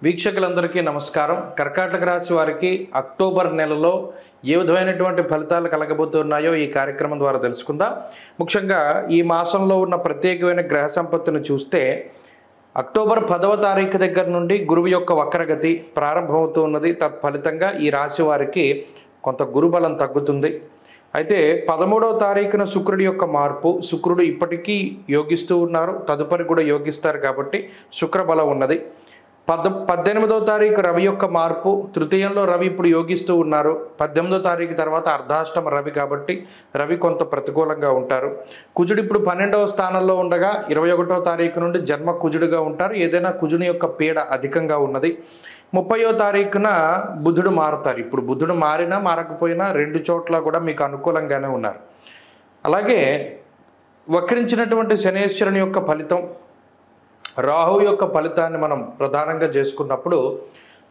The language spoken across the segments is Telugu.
వీక్షకులందరికీ నమస్కారం. కర్కాటక రాశి వారికి అక్టోబర్ నెలలో ఏ విధమైనటువంటి ఫలితాలు కలగబోతున్నాయో ఈ కార్యక్రమం ద్వారా తెలుసుకుందాం. ముఖ్యంగా ఈ మాసంలో ఉన్న ప్రత్యేకమైన గ్రహ సంపత్తిని చూస్తే అక్టోబర్ 10వ తారీఖు దగ్గర నుండి గురువు యొక్క వక్రగతి ప్రారంభమవుతున్నది. తత్ఫలితంగా ఈ రాశి వారికి కొంత గురుబలం తగ్గుతుంది. అయితే 13వ తారీఖున శుక్రుడి యొక్క మార్పు, శుక్రుడు ఇప్పటికీ యోగిస్తూ ఉన్నారు, తదుపరి కూడా యోగిస్తారు కాబట్టి శుక్రబలం ఉన్నది. 18వ తారీఖు రవి యొక్క మార్పు, తృతీయంలో రవి ఇప్పుడు యోగిస్తూ ఉన్నారు. 18వ తారీఖు తర్వాత అర్ధాష్టమ రవి కాబట్టి రవి కొంత ప్రతికూలంగా ఉంటారు. కుజుడు ఇప్పుడు 12వ స్థానంలో ఉండగా 21వ తారీఖు నుండి జన్మ కుజుడుగా ఉంటారు. ఏదైనా కుజుని యొక్క పీడ అధికంగా ఉన్నది. 30వ తారీఖున బుధుడు మారుతారు. ఇప్పుడు బుధుడు మారినా మారకపోయినా రెండు చోట్ల కూడా మీకు అనుకూలంగానే ఉన్నారు. అలాగే వక్రించినటువంటి శనేశ్వరుని యొక్క ఫలితం, రాహు యొక్క ఫలితాన్ని మనం ప్రధానంగా చేసుకున్నప్పుడు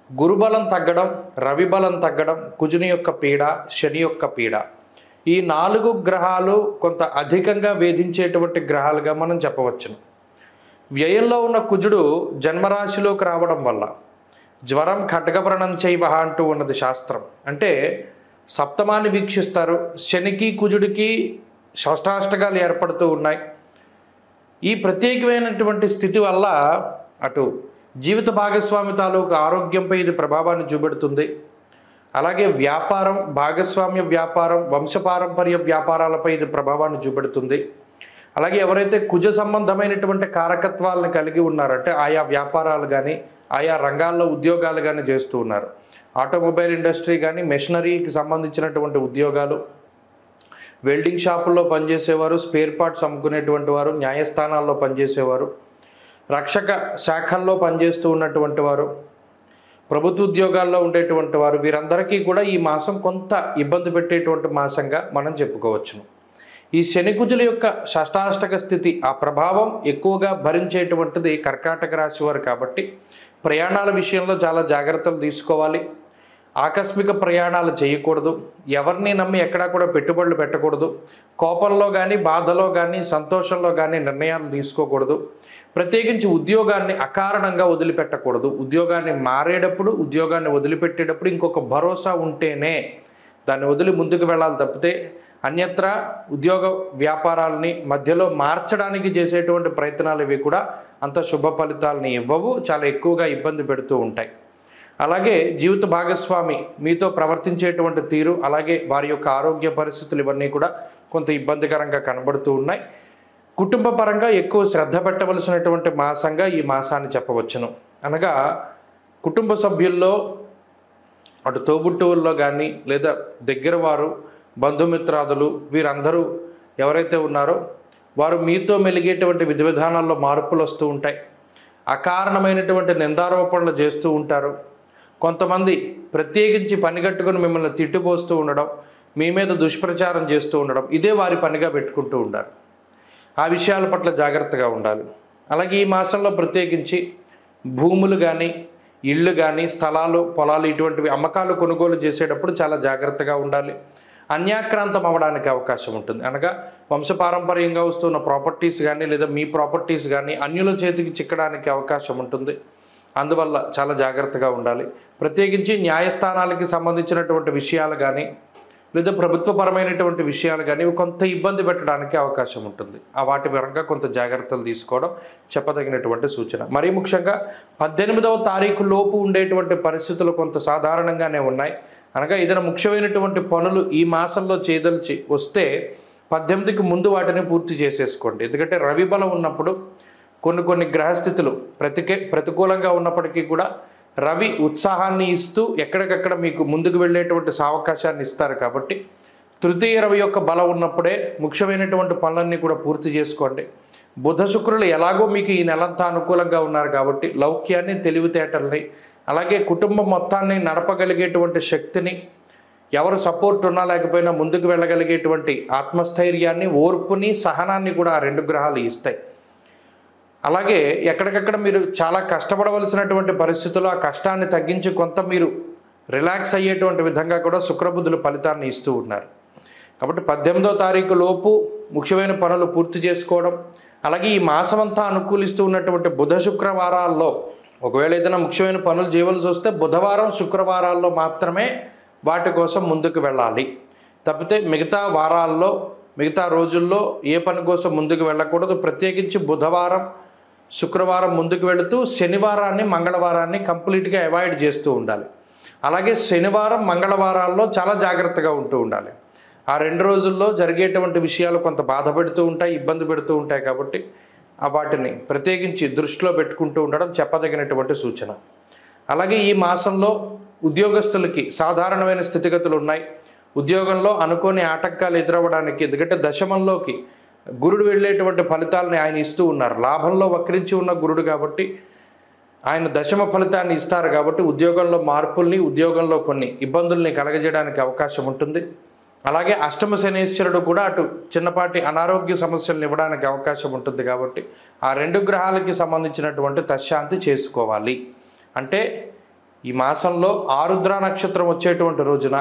గురుబలం తగ్గడం, రవి బలం తగ్గడం, కుజుని యొక్క పీడ, శని యొక్క పీడ, ఈ 4 గ్రహాలు కొంత అధికంగా వేధించేటువంటి గ్రహాలుగా మనం చెప్పవచ్చును. వ్యయంలో ఉన్న కుజుడు జన్మరాశిలోకి రావడం వల్ల జ్వరం ఖడ్గవ్రణం చైవ అంటూ ఉన్నది శాస్త్రం. అంటే సప్తమాన్ని వీక్షిస్తారు. శనికి కుజుడికి షష్టాష్టకాలు ఏర్పడుతూ ఉన్నాయి. ఈ ప్రత్యేకమైనటువంటి స్థితి వల్ల అటు జీవిత భాగస్వామి తాలూకు ఆరోగ్యంపై ఇది ప్రభావాన్ని చూపెడుతుంది. అలాగే వ్యాపారం, భాగస్వామ్య వ్యాపారం, వంశపారంపర్య వ్యాపారాలపై ఇది ప్రభావాన్ని చూపెడుతుంది. అలాగే ఎవరైతే కుజ సంబంధమైనటువంటి కారకత్వాలను కలిగి ఉన్నారంటే ఆయా వ్యాపారాలు కానీ ఆయా రంగాల్లో ఉద్యోగాలు కానీ చేస్తూ ఉన్నారు, ఆటోమొబైల్ ఇండస్ట్రీ కానీ, మెషినరీకి సంబంధించినటువంటి ఉద్యోగాలు, వెల్డింగ్ షాపుల్లో పనిచేసేవారు, స్పేర్ పార్ట్స్ అమ్ముకునేటువంటి వారు, న్యాయస్థానాల్లో పనిచేసేవారు, రక్షక శాఖల్లో పనిచేస్తూ ఉన్నటువంటి వారు, ప్రభుత్వ ఉద్యోగాల్లో ఉండేటువంటి వారు, వీరందరికీ కూడా ఈ మాసం కొంత ఇబ్బంది పెట్టేటువంటి మాసంగా మనం చెప్పుకోవచ్చును. ఈ శని కుజుల యొక్క షష్టాష్టక స్థితి, ఆ ప్రభావం ఎక్కువగా భరించేటువంటిది కర్కాటక రాశి వారు కాబట్టి ప్రయాణాల విషయంలో చాలా జాగ్రత్తలు తీసుకోవాలి. ఆకస్మిక ప్రయాణాలు చేయకూడదు. ఎవరిని నమ్మి ఎక్కడా కూడా పెట్టుబడులు పెట్టకూడదు. కోపంలో కానీ, బాధలో కానీ, సంతోషంలో కానీ నిర్ణయాలు తీసుకోకూడదు. ప్రత్యేకించి ఉద్యోగాన్ని అకారణంగా వదిలిపెట్టకూడదు. ఉద్యోగాన్ని మారేటప్పుడు, ఉద్యోగాన్ని వదిలిపెట్టేటప్పుడు ఇంకొక భరోసా ఉంటేనే దాన్ని వదిలి ముందుకు వెళ్ళాలి తప్పితే అన్యత్రా ఉద్యోగ వ్యాపారాలని మధ్యలో మార్చడానికి చేసేటువంటి ప్రయత్నాలు ఇవి కూడా అంత శుభ ఫలితాలని ఇవ్వవు, చాలా ఎక్కువగా ఇబ్బంది పెడుతూ ఉంటాయి. అలాగే జీవిత భాగస్వామి మీతో ప్రవర్తించేటువంటి తీరు, అలాగే వారి యొక్క ఆరోగ్య పరిస్థితులు ఇవన్నీ కూడా కొంత ఇబ్బందికరంగా కనబడుతూ ఉన్నాయి. కుటుంబ పరంగా ఎక్కువ శ్రద్ధ పెట్టవలసినటువంటి మాసంగా ఈ మాసాన్ని చెప్పవచ్చును. అనగా కుటుంబ సభ్యుల్లో అటు తోబుట్టువుల్లో కానీ లేదా దగ్గర వారు, బంధుమిత్రాదులు, వీరందరూ ఎవరైతే ఉన్నారో వారు మీతో మెలిగేటువంటి విధి విధానాల్లో మార్పులు వస్తూ ఉంటాయి. అకారణమైనటువంటి నిందారోపణలు చేస్తూ ఉంటారు. కొంతమంది ప్రత్యేకించి పనిగట్టుకుని మిమ్మల్ని తిట్టుపోస్తూ ఉండడం, మీ మీద దుష్ప్రచారం చేస్తూ ఉండడం, ఇదే వారి పనిగా పెట్టుకుంటూ ఉంటారు. ఆ విషయాల పట్ల జాగ్రత్తగా ఉండాలి. అలాగే ఈ మాసంలో ప్రత్యేకించి భూములు కానీ, ఇళ్ళు కానీ, స్థలాలు, పొలాలు ఇటువంటివి అమ్మకాలు కొనుగోలు చేసేటప్పుడు చాలా జాగ్రత్తగా ఉండాలి. అన్యాక్రాంతం అవ్వడానికి అవకాశం ఉంటుంది. అనగా వంశపారంపర్యంగా వస్తున్న ప్రాపర్టీస్ కానీ లేదా మీ ప్రాపర్టీస్ కానీ అన్యుల చేతికి చిక్కడానికి అవకాశం ఉంటుంది. అందువల్ల చాలా జాగ్రత్తగా ఉండాలి. ప్రత్యేకించి న్యాయస్థానాలకి సంబంధించినటువంటి విషయాలు కానీ లేదా ప్రభుత్వపరమైనటువంటి విషయాలు కానీ కొంత ఇబ్బంది పెట్టడానికి అవకాశం ఉంటుంది. ఆ వాటి పరంగా కొంత జాగ్రత్తలు తీసుకోవడం చెప్పదగినటువంటి సూచన. మరీ ముఖ్యంగా 18వ తారీఖు లోపు ఉండేటువంటి పరిస్థితులు కొంత సాధారణంగానే ఉన్నాయి. అనగా ఏదైనా ముఖ్యమైనటువంటి పనులు ఈ మాసంలో చేయదలిచి వస్తే 18కి ముందు వాటిని పూర్తి చేసేసుకోండి. ఎందుకంటే రవి బలం ఉన్నప్పుడు కొన్ని గ్రహస్థితులు ప్రతికూలంగా ఉన్నప్పటికీ కూడా రవి ఉత్సాహాన్ని ఇస్తూ ఎక్కడికక్కడ మీకు ముందుకు వెళ్ళేటువంటి అవకాశాన్ని ఇస్తారు. కాబట్టి తృతీయ రవి యొక్క బలం ఉన్నప్పుడే ముఖ్యమైనటువంటి పనులన్నీ కూడా పూర్తి చేసుకోండి. బుధ శుక్రులు ఎలాగో మీకు ఈ నెలంతా అనుకూలంగా ఉన్నారు కాబట్టి లౌక్యాన్ని, తెలివితేటల్ని, అలాగే కుటుంబం మొత్తాన్ని నడపగలిగేటువంటి శక్తిని, ఎవరు సపోర్ట్ ఉన్నా లేకపోయినా ముందుకు వెళ్ళగలిగేటువంటి ఆత్మస్థైర్యాన్ని, ఓర్పుని, సహనాన్ని కూడా ఆ 2 గ్రహాలు ఇస్తాయి. అలాగే ఎక్కడికక్కడ మీరు చాలా కష్టపడవలసినటువంటి పరిస్థితుల్లో ఆ కష్టాన్ని తగ్గించి కొంత మీరు రిలాక్స్ అయ్యేటువంటి విధంగా కూడా శుక్రబుధులు ఫలితాన్ని ఇస్తూ ఉన్నారు. కాబట్టి 18వ తారీఖు లోపు ముఖ్యమైన పనులు పూర్తి చేసుకోవడం, అలాగే ఈ మాసమంతా అనుకూలిస్తూ ఉన్నటువంటి బుధ శుక్రవారాల్లో ఒకవేళ ఏదైనా ముఖ్యమైన పనులు చేయవలసి వస్తే బుధవారం శుక్రవారాల్లో మాత్రమే వాటి కోసం ముందుకు వెళ్ళాలి. తప్పితే మిగతా వారాల్లో మిగతా రోజుల్లో ఏ పని కోసం ముందుకు వెళ్ళకూడదు. ప్రత్యేకించి బుధవారం శుక్రవారం ముందుకు వెళుతూ శనివారాన్ని మంగళవారాన్ని కంప్లీట్గా అవాయిడ్ చేస్తూ ఉండాలి. అలాగే శనివారం మంగళవారాల్లో చాలా జాగ్రత్తగా ఉంటూ ఉండాలి. ఆ 2 రోజుల్లో జరిగేటువంటి విషయాలు కొంత బాధ పెడుతూ ఉంటాయి, ఇబ్బంది పెడుతూ ఉంటాయి. కాబట్టి వాటిని ప్రత్యేకించి దృష్టిలో పెట్టుకుంటూ ఉండడం చెప్పదగినటువంటి సూచన. అలాగే ఈ మాసంలో ఉద్యోగస్తులకి సాధారణమైన స్థితిగతులు ఉన్నాయి. ఉద్యోగంలో అనుకోని ఆటంకాలు ఎదురవ్వడానికి, ఎందుకంటే దశమంలోకి గురుడు వెళ్ళేటువంటి ఫలితాలని ఆయన ఇస్తూ ఉన్నారు. లాభంలో వక్రించి ఉన్న గురుడు కాబట్టి ఆయన దశమ ఫలితాన్ని ఇస్తారు. కాబట్టి ఉద్యోగంలో మార్పుల్ని, ఉద్యోగంలో కొన్ని ఇబ్బందుల్ని కలగజేయడానికి అవకాశం ఉంటుంది. అలాగే అష్టమ శనీశ్వరుడు కూడా అటు చిన్నపాటి అనారోగ్య సమస్యలను ఇవ్వడానికి అవకాశం ఉంటుంది. కాబట్టి ఆ 2 గ్రహాలకి సంబంధించినటువంటి తశ్శాంతి చేసుకోవాలి. అంటే ఈ మాసంలో ఆరుద్ర నక్షత్రం వచ్చేటువంటి రోజున,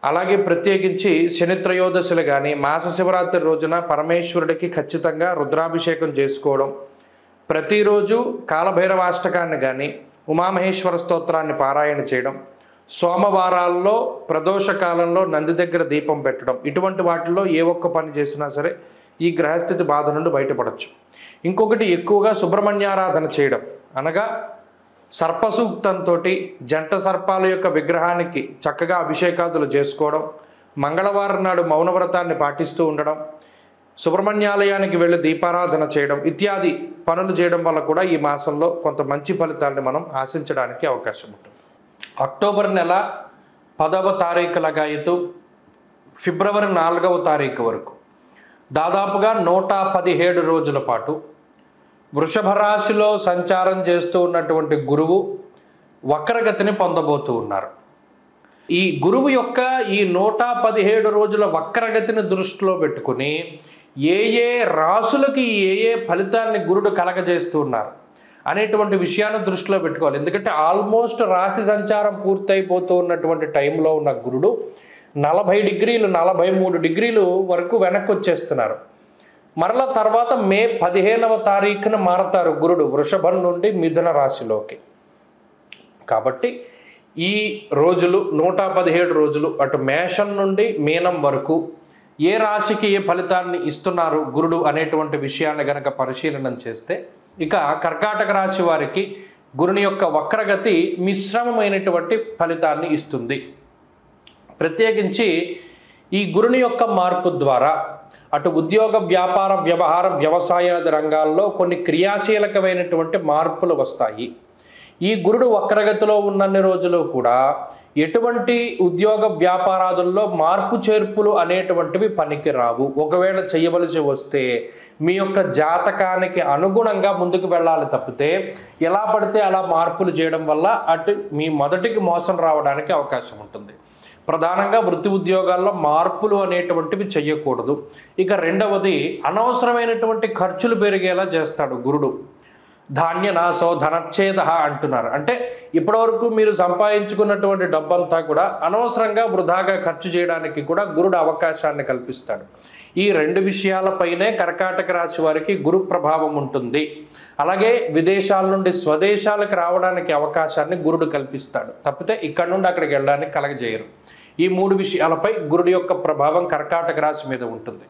అలాగే ప్రత్యేకించి శని త్రయోదశులు కానీ మాస శివరాత్రి రోజున పరమేశ్వరుడికి ఖచ్చితంగా రుద్రాభిషేకం చేసుకోవడం, ప్రతిరోజు కాలభైరవాష్టకాన్ని కానీ ఉమామహేశ్వర స్తోత్రాన్ని పారాయణ చేయడం, సోమవారాల్లో ప్రదోష కాలంలో నంది దగ్గర దీపం పెట్టడం, ఇటువంటి వాటిల్లో ఏ ఒక్క పని చేసినా సరే ఈ గ్రహస్థితి బాధ నుండి బయటపడవచ్చు. ఇంకొకటి ఎక్కువగా సుబ్రహ్మణ్యారాధన చేయడం, అనగా సర్పసూక్తంతో జంట సర్పాల యొక్క విగ్రహానికి చక్కగా అభిషేకాదులు చేసుకోవడం, మంగళవారం నాడు మౌనవ్రతాన్ని పాటిస్తూ ఉండడం, సుబ్రహ్మణ్యాలయానికి వెళ్ళి దీపారాధన చేయడం ఇత్యాది పనులు చేయడం వల్ల కూడా ఈ మాసంలో కొంత మంచి ఫలితాలను మనం ఆశించడానికి అవకాశం ఉంటుంది. అక్టోబర్ నెల 10వ తారీఖు లగాయతు ఫిబ్రవరి 4వ తారీఖు వరకు దాదాపుగా 117 రోజుల పాటు వృషభ రాశిలో సంచారం చేస్తూ ఉన్నటువంటి గురువు వక్రగతిని పొందబోతూ ఉన్నారు. ఈ గురువు యొక్క ఈ 117 రోజుల వక్రగతిని దృష్టిలో పెట్టుకుని ఏ ఏ రాశులకి ఏ ఫలితాన్ని గురుడు కలగజేస్తూ ఉన్నారు అనేటువంటి విషయాన్ని దృష్టిలో పెట్టుకోవాలి. ఎందుకంటే ఆల్మోస్ట్ రాశి సంచారం పూర్తయిపోతూ ఉన్నటువంటి టైంలో ఉన్న గురుడు 40 డిగ్రీలు 43 డిగ్రీలు వరకు వెనక్కి వచ్చేస్తున్నారు. మరలా తర్వాత మే 15వ తారీఖున మారతారు గురుడు వృషభం నుండి మిథున రాశిలోకి. కాబట్టి ఈ రోజులు 117 రోజులు అటు మేషం నుండి మీనం వరకు ఏ రాశికి ఏ ఫలితాన్ని ఇస్తున్నారు గురుడు అనేటువంటి విషయాన్ని గనక పరిశీలన చేస్తే, ఇక కర్కాటక రాశి వారికి గురుని యొక్క వక్రగతి మిశ్రమమైనటువంటి ఫలితాన్ని ఇస్తుంది. ప్రత్యేకించి ఈ గురుని యొక్క మార్పు ద్వారా అటు ఉద్యోగ వ్యాపార వ్యవహార వ్యవసాయాది రంగాల్లో కొన్ని క్రియాశీలకమైనటువంటి మార్పులు వస్తాయి. ఈ గురుడు వక్రగతిలో ఉన్నన్ని రోజులు కూడా ఎటువంటి ఉద్యోగ వ్యాపారాదుల్లో మార్పు చేర్పులు అనేటువంటివి పనికి రావు. ఒకవేళ చేయవలసి వస్తే మీ యొక్క జాతకానికి అనుగుణంగా ముందుకు వెళ్ళాలి తప్పితే ఎలా పడితే అలా మార్పులు చేయడం వల్ల అటు మీ మొదటికి మోసం రావడానికి అవకాశం ఉంటుంది. ప్రధానంగా వృత్తి ఉద్యోగాల్లో మార్పులు అనేటువంటివి చేయకూడదు. ఇక రెండవది, అనవసరమైనటువంటి ఖర్చులు పెరిగేలా చేస్తాడు గురుడు. ధాన్యనాశో ధనచ్ఛేద అంటున్నారు. అంటే ఇప్పటివరకు మీరు సంపాదించుకున్నటువంటి డబ్బంతా కూడా అనవసరంగా వృధాగా ఖర్చు చేయడానికి కూడా గురుడు అవకాశాన్ని కల్పిస్తాడు. ఈ 2 విషయాలపైనే కర్కాటక రాశి వారికి గురు ప్రభావం ఉంటుంది. అలాగే విదేశాల నుండి స్వదేశాలకు రావడానికి అవకాశాన్ని గురుడు కల్పిస్తాడు. తప్పితే ఇక్కడ నుండి అక్కడికి వెళ్ళడానికి కలగజేయరు. ఈ 3 విషయాలపై గురుడు యొక్క ప్రభావం కర్కాటక రాశి మీద ఉంటుంది.